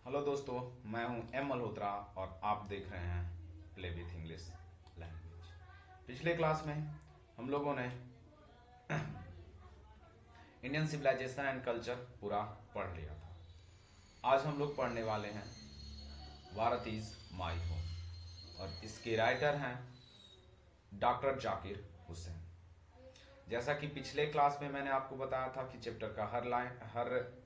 Hello दोस्तों, मैं हूं एम मल्होत्रा और आप देख रहे हैं प्ले विथ इंग्लिश लैंग्वेज। पिछले क्लास में हम लोगों ने इंडियन सिविलाइजेशन एंड कल्चर पूरा पढ़ लिया था। आज हम लोग पढ़ने वाले हैं भारत इज माई होम और इसके राइटर हैं डॉक्टर जाकिर हुसैन। जैसा कि पिछले क्लास में मैंने आपको बताया था कि हर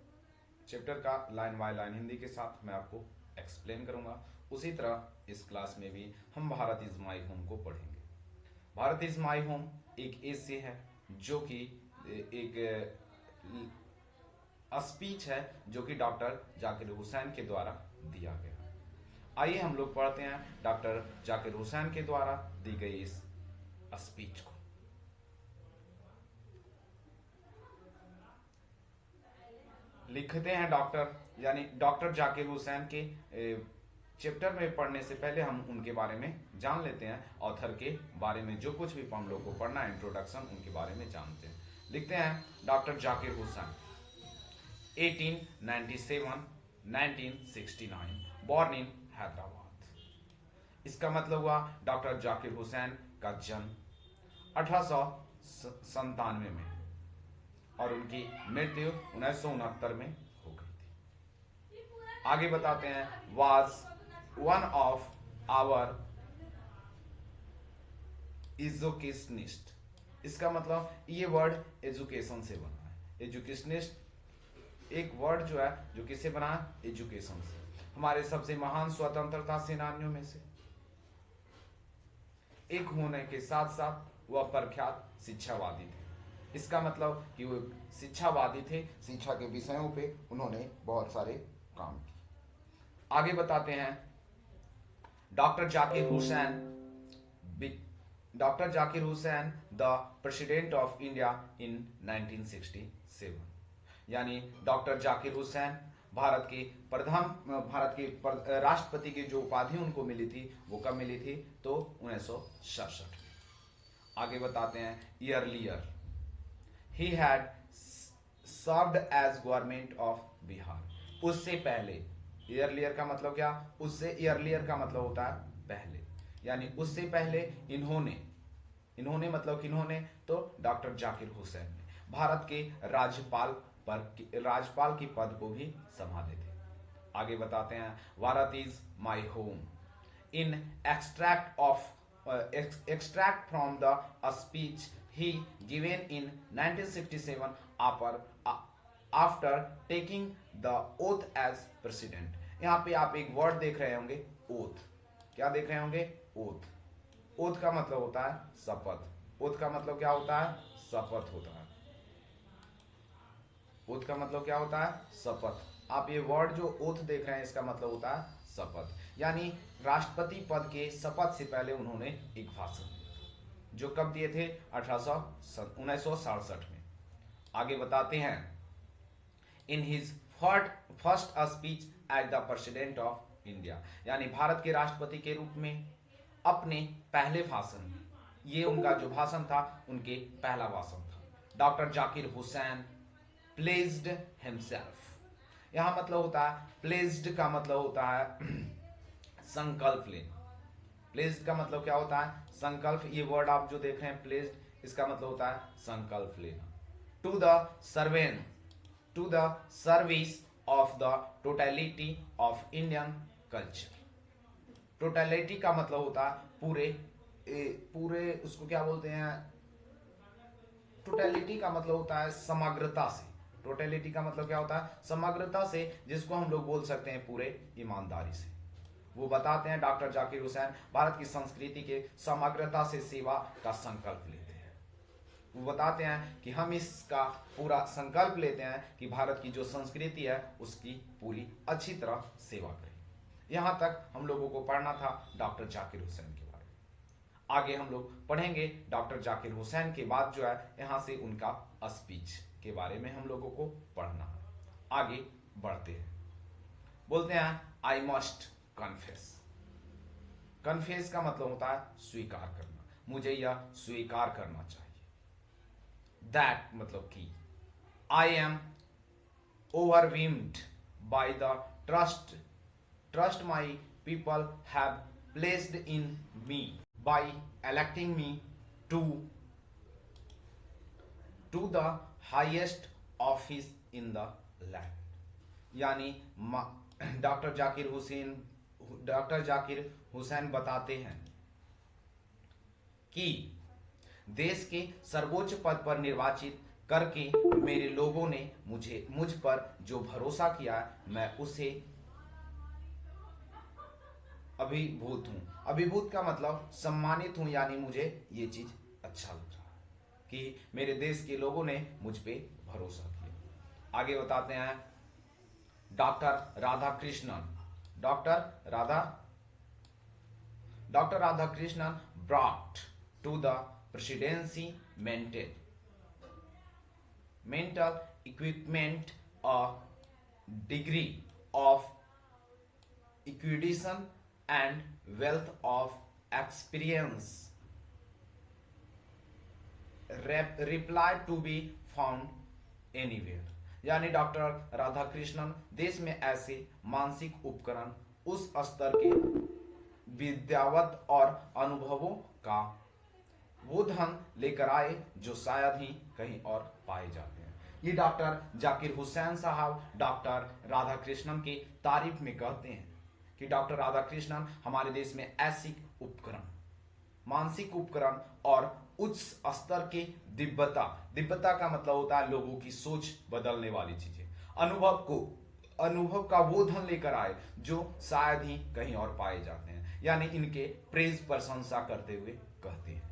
चैप्टर का लाइन बाय लाइन हिंदी के साथ मैं आपको एक्सप्लेन करूंगा। उसी तरह इस क्लास में भी हम भारत इज माई होम को पढ़ेंगे। भारत इज माई होम एक ऐसे है जो कि एक स्पीच है जो कि डॉक्टर जाकिर हुसैन के द्वारा दिया गया। आइए हम लोग पढ़ते हैं डॉक्टर जाकिर हुसैन के द्वारा दी गई इस स्पीच को। लिखते हैं डॉक्टर यानी डॉक्टर जाकिर हुसैन के चैप्टर में पढ़ने से पहले हम उनके बारे में जान लेते हैं। ऑथर के बारे में जो कुछ भी हम लोग को पढ़ना है, इंट्रोडक्शन उनके बारे में जानते हैं। लिखते हैं doctor Zakir Hussain 1897 1969 born in Hyderabad. इसका मतलब हुआ डॉक्टर जाकिर हुसैन का जन्म 1897 में और उनकी मृत्यु 1969 में हो गई थी। आगे बताते हैं was one of our educationist. इसका मतलब ये वर्ड एजुकेशन से बना है। एजुकेशनिस्ट एक वर्ड जो है जो किससे बना है? एजुकेशन से। हमारे सबसे महान स्वतंत्रता सेनानियों में से एक होने के साथ साथ वह प्रख्यात शिक्षावादी थे। इसका मतलब कि वो शिक्षावादी थे, शिक्षा के विषयों पे उन्होंने बहुत सारे काम किए। आगे बताते हैं doctor Zakir Hussain doctor Zakir Hussain the president of India in 1967। यानी डॉक्टर जाकिर हुसैन भारत के राष्ट्रपति की जो उपाधि उनको मिली थी वो कब मिली थी? तो 1967 में। आगे बताते हैं ईयरलियर ही had served as government of Bihar. उससे पहले, ईयरलियर का मतलब क्या? उससे ईयरलियर का मतलब होता है पहले, यानी उससे पहले इन्होंने इन्होंने मतलब किन्होंने? तो डॉक्टर जाकिर हुसैन ने भारत के राज्यपाल की पद को भी संभाले थे। आगे बताते हैं Bharat is my home in extract from the speech he given in 1967 after taking the oath as president। यहाँ पे आप एक वर्ड देख रहे होंगे, ओथ। क्या देख रहे होंगे? ओथ। ओथ का मतलब होता है शपथ। ओथ का मतलब क्या होता है? शपथ होता है। ओथ का मतलब क्या होता है? शपथ। आप ये वर्ड जो ओथ देख रहे हैं इसका मतलब होता है शपथ। यानी राष्ट्रपति पद के शपथ से पहले उन्होंने एक भाषण दिया जो कब दिए थे? 1967 में। आगे बताते हैं in his first speech as the president of India. यानी भारत के राष्ट्रपति के रूप में अपने पहले भाषण, ये उनका जो भाषण था उनके पहला भाषण था। Doctor Zakir Hussain placed himself. यहां मतलब होता है प्लेस्ड का मतलब होता है संकल्प लेना। प्लेस्ड का मतलब क्या होता है? संकल्प। ये वर्ड आप जो देख रहे हैं प्लेस्ड, इसका मतलब होता है संकल्प लेना। To the serving to the service of the totality of Indian culture. Totality का मतलब होता है पूरे पूरे उसको क्या बोलते हैं? टोटलिटी का मतलब होता है समग्रता से। टोटलिटी का मतलब क्या होता है? समग्रता से, जिसको हम लोग बोल सकते हैं पूरे ईमानदारी से। वो बताते हैं डॉक्टर जाकिर हुसैन भारत की संस्कृति के समग्रता से सेवा का संकल्प लेते हैं। वो बताते हैं कि हम इसका पूरा संकल्प लेते हैं कि भारत की जो संस्कृति है उसकी पूरी अच्छी तरह सेवा करें। यहां तक हम लोगों को पढ़ना था डॉक्टर जाकिर हुसैन के बारे में। आगे हम लोग पढ़ेंगे डॉक्टर जाकिर हुसैन के बाद जो है यहां से उनका स्पीच के बारे में हम लोगों को पढ़ना है। आगे बढ़ते हैं। बोलते हैं आई मस्ट कन्फेस। कन्फेस का मतलब होता है स्वीकार करना। मुझे यह स्वीकार करना चाहिए। दैट मतलब कि I am overwhelmed by the trust trust my people have placed in me by electing me to the highest office in the land। यानी डॉक्टर जाकिर हुसैन बताते हैं कि देश के सर्वोच्च पद पर निर्वाचित करके मेरे लोगों ने मुझ पर जो भरोसा किया, मैं उसे अभिभूत हूं। अभिभूत का मतलब सम्मानित हूं, यानी मुझे ये चीज अच्छा लग रहा है कि मेरे देश के लोगों ने मुझ पे भरोसा किया। आगे बताते हैं doctor Radhakrishnan brought to the presidency mental equipment, a degree of erudition and wealth of experience reply to be found anywhere। यानी डॉक्टर राधाकृष्णन देश में ऐसे मानसिक उपकरण, उस स्तर के विद्यावत और अनुभवों का वो धन लेकर आए जो शायद ही कहीं और पाए जाते हैं। ये डॉक्टर जाकिर हुसैन साहब डॉक्टर राधाकृष्णन की तारीफ में कहते हैं कि डॉक्टर राधाकृष्णन हमारे देश में ऐसी उपकरण, मानसिक उपकरण और उच्च स्तर के दिव्यता का मतलब होता है लोगों की सोच बदलने वाली चीजें, अनुभव का वो धन लेकर आए जो शायद ही कहीं और पाए जाते हैं। यानी इनके प्रेज प्रशंसा करते हुए कहते हैं।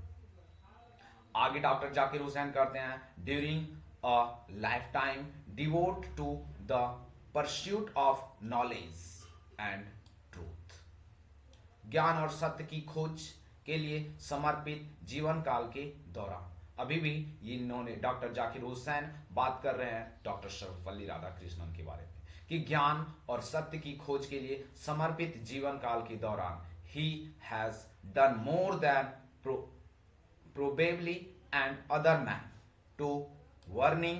आगे डॉक्टर जाकिर हुसैन करते हैं during a life time devote to the pursuit of knowledge and truth. ज्ञान और सत्य की खोज के लिए समर्पित जीवन काल के दौरान। अभी भी इन्होंने डॉक्टर जाकिर हुसैन बात कर रहे हैं डॉक्टर सर्वपल्ली राधाकृष्णन के बारे में कि ज्ञान और सत्य की खोज के लिए समर्पित जीवन काल के दौरान he has done more than probably and other man to warning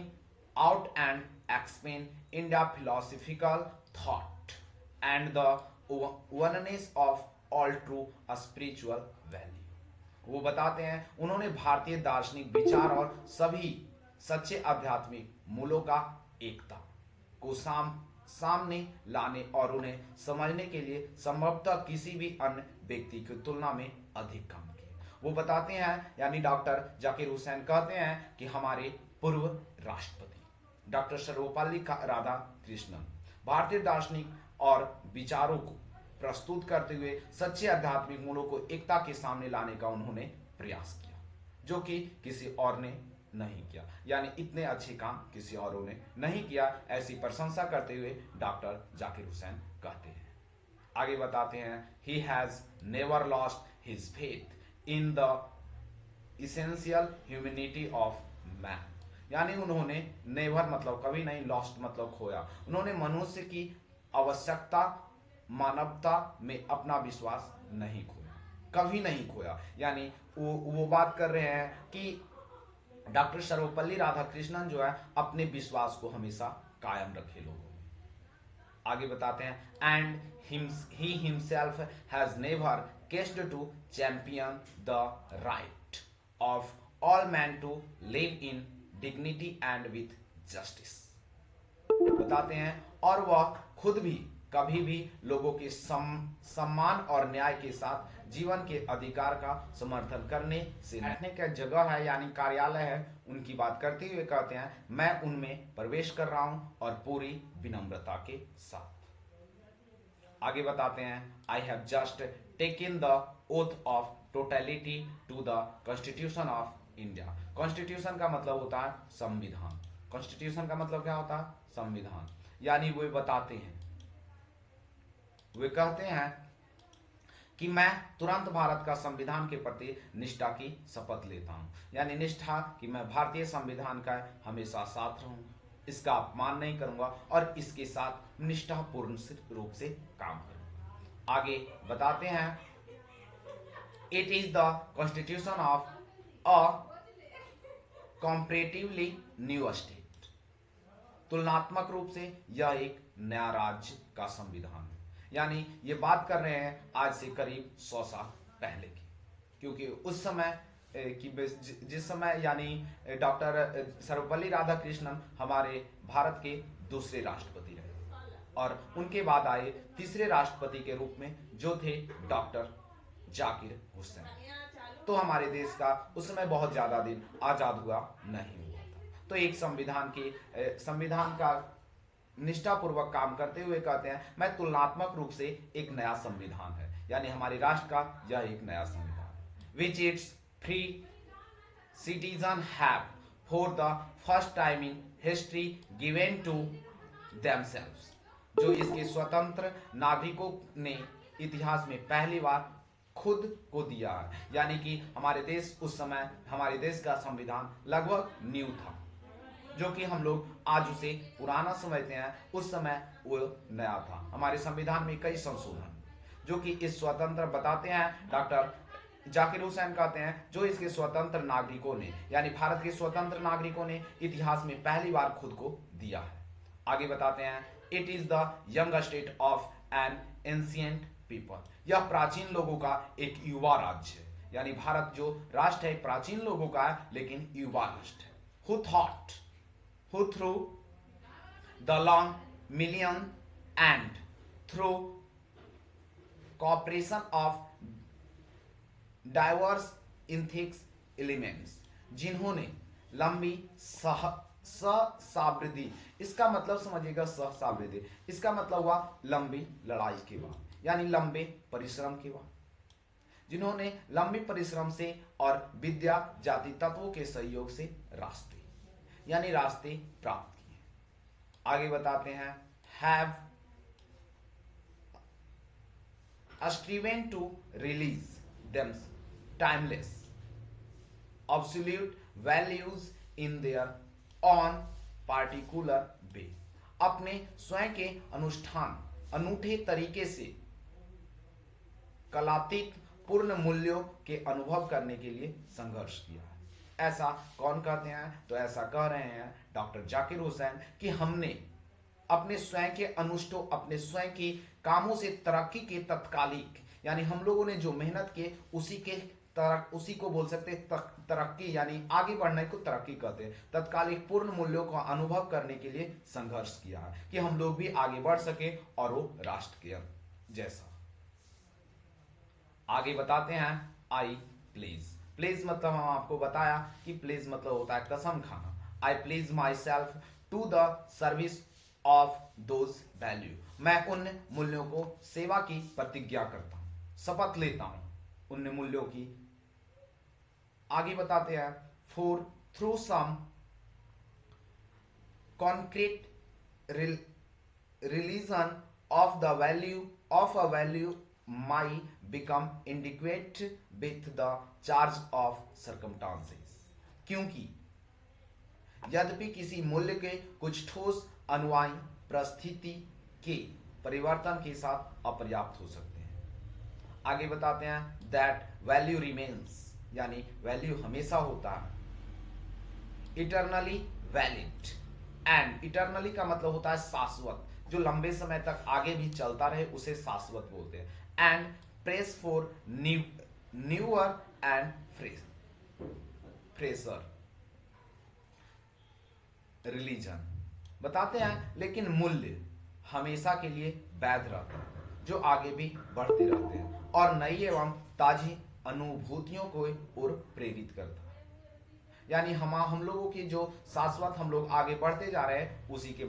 out and expand India philosophical thought and the oneness of all true spiritual value। वो बताते हैं उन्होंने भारतीय दार्शनिक विचार और सभी सच्चे आध्यात्मिक मूल्यों का एकता को सामने लाने और उन्हें समझने के लिए संभवतः किसी भी अन्य व्यक्ति की तुलना में अधिक काम किए। वो बताते हैं यानी डॉक्टर जाकिर हुसैन कहते हैं कि हमारे पूर्व राष्ट्रपति डॉक्टर सर्वपल्ली राधाकृष्णन भारतीय दार्शनिक और विचारों को प्रस्तुत करते हुए सच्चे आध्यात्मिक मूल्यों को एकता के सामने लाने का उन्होंने प्रयास किया, जो कि किसी और ने नहीं किया। यानी इतने अच्छे काम किसी और ने नहीं किया, ऐसी प्रशंसा करते हुए डॉक्टर जाकिर हुसैन कहते हैं। आगे बताते हैं he has never lost his faith in the essential humanity of man। यानी उन्होंने नेवर मतलब कभी नहीं, लॉस्ट मतलब खोया। उन्होंने मनुष्य की आवश्यकता, मानवता में अपना विश्वास नहीं खोया, कभी नहीं खोया। यानी वो बात कर रहे हैं कि डॉक्टर सर्वपल्ली राधाकृष्णन जो है अपने विश्वास को हमेशा कायम रखे लोगों में। आगे बताते हैं and he himself has never ceased to champion the right of all men to live in dignity and with justice। बताते हैं और वह खुद भी कभी भी लोगों के सम्मान और न्याय के साथ जीवन के अधिकार का समर्थन करने से बैठने का जगह है यानी कार्यालय है, उनकी बात करते हुए कहते हैं मैं उनमें प्रवेश कर रहा हूं और पूरी विनम्रता के साथ। आगे बताते हैं I have just taken the oath of totality to the constitution of India. Constitution का मतलब होता है संविधान। कॉन्स्टिट्यूशन का मतलब क्या होता है? संविधान। यानी वो बताते हैं, वे कहते हैं कि मैं तुरंत भारत का संविधान के प्रति निष्ठा की शपथ लेता हूं। यानी निष्ठा कि मैं भारतीय संविधान का हमेशा साथ रहूंगा, इसका अपमान नहीं करूंगा और इसके साथ निष्ठापूर्ण रूप से काम करूंगा। आगे बताते हैं it is the constitution of a comparatively new state. तुलनात्मक रूप से यह एक नया राज्य का संविधान है। यानी ये बात कर रहे हैं आज से करीब 100 साल पहले की, क्योंकि उस समय जिस समय यानी डॉक्टर सर्वपल्ली राधाकृष्णन हमारे भारत के दूसरे राष्ट्रपति रहे और उनके बाद आए तीसरे राष्ट्रपति के रूप में जो थे डॉक्टर जाकिर हुसैन। तो हमारे देश का उस समय बहुत ज्यादा दिन आजाद हुआ नहीं हुआ था। तो एक संविधान का निष्ठापूर्वक काम करते हुए कहते हैं मैं तुलनात्मक रूप से एक नया संविधान है, यानी हमारे राष्ट्र का यह एक नया संविधान है। Which its free citizen have for the first time in history given to themselves, जो इसके स्वतंत्र नागरिकों ने इतिहास में पहली बार खुद को दिया है। यानी कि हमारे देश उस समय हमारे देश का संविधान लगभग न्यू था, जो कि हम लोग आज उसे पुराना समझते हैं, उस समय वो नया था। हमारे संविधान में कई संशोधन जो कि इस स्वतंत्र बताते हैं डॉक्टर जाकिर हुसैन कहते हैं जो इसके स्वतंत्र नागरिकों ने यानी भारत के स्वतंत्र नागरिकों ने इतिहास में पहली बार खुद को दिया है। आगे बताते हैं it is the young state of N ancient people, यह प्राचीन लोगों का एक युवा राज्य है, यानी भारत जो राष्ट्र है प्राचीन लोगों का है लेकिन युवा राष्ट्र है। Who thought who through the long million and through cooperation of diverse ethics elements, जिन्होंने लंबी सहस्राब्दी, इसका मतलब समझिएगा सहस्राब्दी, इसका मतलब हुआ लंबी लड़ाई के बाद यानी लंबे परिश्रम के बाद, जिन्होंने लंबी परिश्रम से और विद्या जाति तत्वों के सहयोग से रास्ते यानी रास्ते प्राप्त किए। आगे बताते हैं have striven to release them timeless absolute values in their own particular way, अपने स्वयं के अनुष्ठान अनूठे तरीके से कलातीत पूर्ण मूल्यों के अनुभव करने के लिए संघर्ष किया है। ऐसा कौन कहते हैं? तो ऐसा कह रहे हैं डॉक्टर जाकिर हुसैन कि हमने अपने स्वयं के अनुष्ठों अपने स्वयं के कामों से तरक्की के तत्कालिक यानी हम लोगों ने जो मेहनत किए उसी को बोल सकते तरक्की यानी आगे बढ़ने को तरक्की कहते हैं। तत्कालिक पूर्ण मूल्यों का अनुभव करने के लिए संघर्ष किया है कि हम लोग भी आगे बढ़ सके और वो राष्ट्र के जैसा। आगे बताते हैं आई प्लीज। प्लीज मतलब हम आपको बताया कि प्लीज मतलब होता है कसम खाना। I pledge myself to the service of those value, मैं उन मूल्यों को सेवा की प्रतिज्ञा करता हूं, शपथ लेता हूं उन मूल्यों की। आगे बताते हैं for through some concrete religion of the value of a value may become inadequate with the charge of circumstances, क्योंकि यद्यपि किसी मूल्य के कुछ ठोस अनुयायी परिस्थिति के परिवर्तन के साथ अपर्याप्त हो सकते हैं। आगे बताते हैं दैट वैल्यू रिमेन्स, यानी वैल्यू हमेशा होता है इटरनली वैलिड, एंड इटरनली का मतलब होता है शाश्वत, जो लंबे समय तक आगे भी चलता रहे उसे शाश्वत बोलते हैं। And press for newer and fresher religion बताते हैं, लेकिन मूल्य हमेशा के लिए वैध रहता है जो आगे भी बढ़ते रहते हैं और नई एवं ताजी अनुभूतियों को और प्रेरित करता है। यानी हम लोगों की जो शाश्वत हम लोग आगे बढ़ते जा रहे हैं उसी के बारे